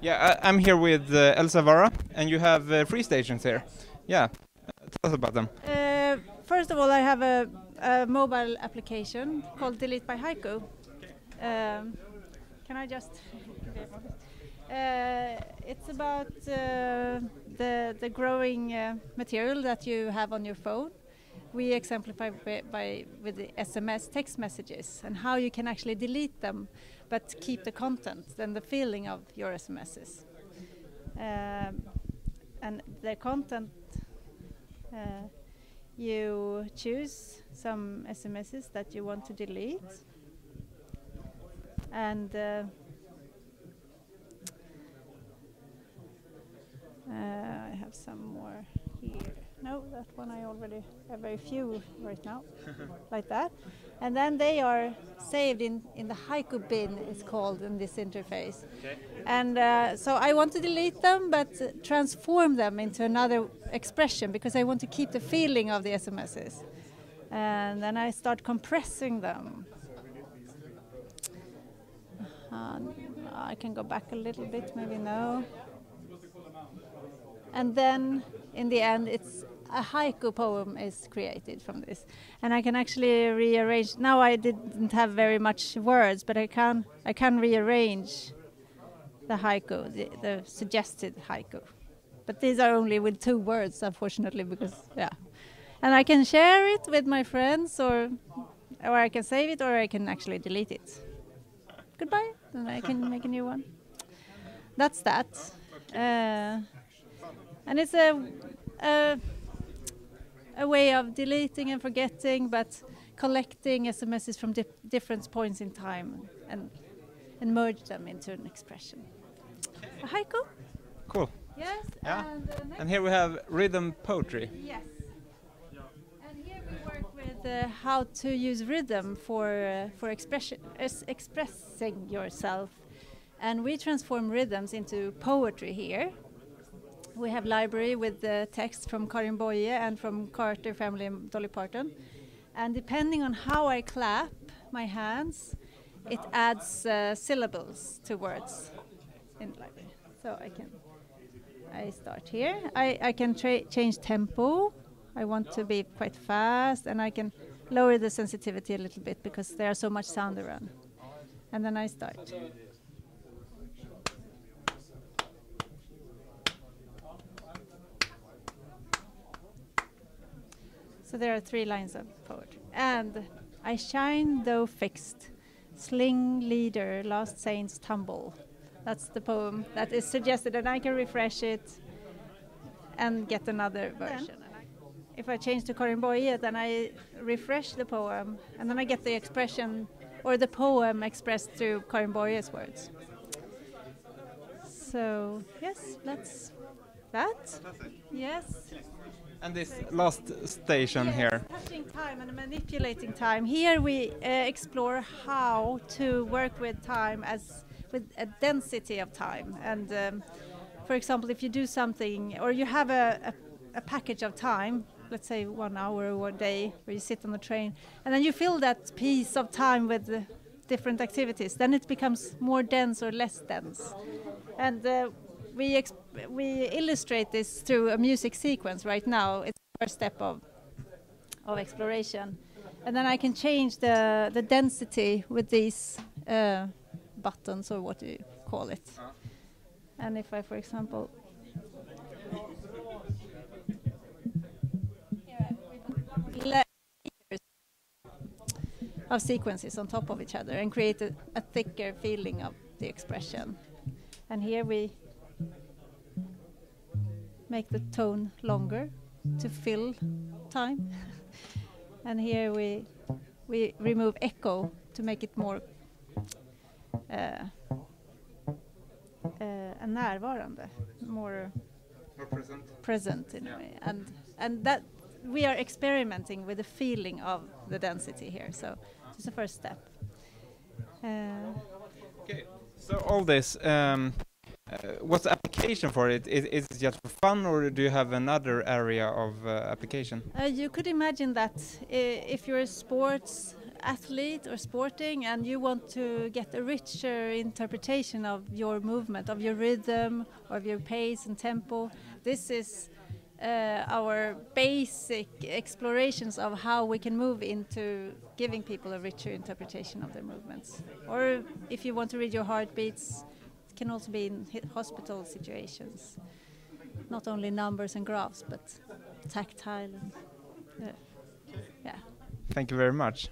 Yeah, I'm here with Elsa, Vaara, and you have 3 stations here. Yeah, tell us about them. First of all, I have a mobile application called Delete by Haiku. Can I just... it's about the growing material that you have on your phone. We exemplify with the SMS text messages and how you can actually delete them but keep the content and the feeling of your SMSs. And the content, you choose some SMSs that you want to delete, and I have some more here. No, that one I already have very few right now, like that. And then they are saved in the haiku bin, it's called in this interface. Okay. And so I want to delete them, but transform them into another expression because I want to keep the feeling of the SMSs. And then I start compressing them. I can go back a little bit, maybe no. And then in the end it's a haiku poem is created from this, and I can actually rearrange. Now I didn't have very much words, but I can rearrange the haiku, the suggested haiku, but these are only with 2 words, unfortunately, because yeah. And I can share it with my friends, or I can save it, or I can actually delete it. Goodbye, and I can make a new one. That's that. And it's a way of deleting and forgetting, but collecting SMSs from different points in time and merge them into an expression. A haiku? Cool. Yes. Yeah. And here we have rhythm poetry. Yes. And here we work with how to use rhythm for expressing yourself, and we transform rhythms into poetry here. We have library with the text from Karin Boye and from Carter family and Dolly Parton. And depending on how I clap my hands, it adds syllables to words in the library. So I start here. I can change tempo. I want to be quite fast, and I can lower the sensitivity a little bit because there's so much sound around. And then I start. So there are 3 lines of poetry. And I shine though fixed, sling leader, last saints tumble. That's the poem that is suggested, and I can refresh it and get another version. If I change to Karin Boye, then I refresh the poem, and then I get the expression or the poem expressed through Karin Boye's words. So yes, that's that. Yes. And this last station here. Touching time and manipulating time. Here we explore how to work with time as with a density of time. And for example, if you do something, or you have a package of time, let's say 1 hour or 1 day, where you sit on the train, and then you fill that piece of time with different activities, then it becomes more dense or less dense. And we illustrate this through a music sequence right now. It's the first step of exploration. And then I can change the density with these buttons, or what do you call it. And if I, for example... layers of sequences on top of each other and create a thicker feeling of the expression. And here we make the tone longer to fill time. And here we remove echo to make it more närvarande, more present in a way. And that we are experimenting with the feeling of the density here. So it's the first step. Okay. So all this, what's the application for it? Is it just for fun, or do you have another area of application? You could imagine that if you're a sports athlete or sporting and you want to get a richer interpretation of your movement, of your rhythm, of your pace and tempo, this is our basic explorations of how we can move into giving people a richer interpretation of their movements. Or if you want to read your heartbeats, it can also be in hospital situations. Not only numbers and graphs, but tactile. And, yeah. Thank you very much.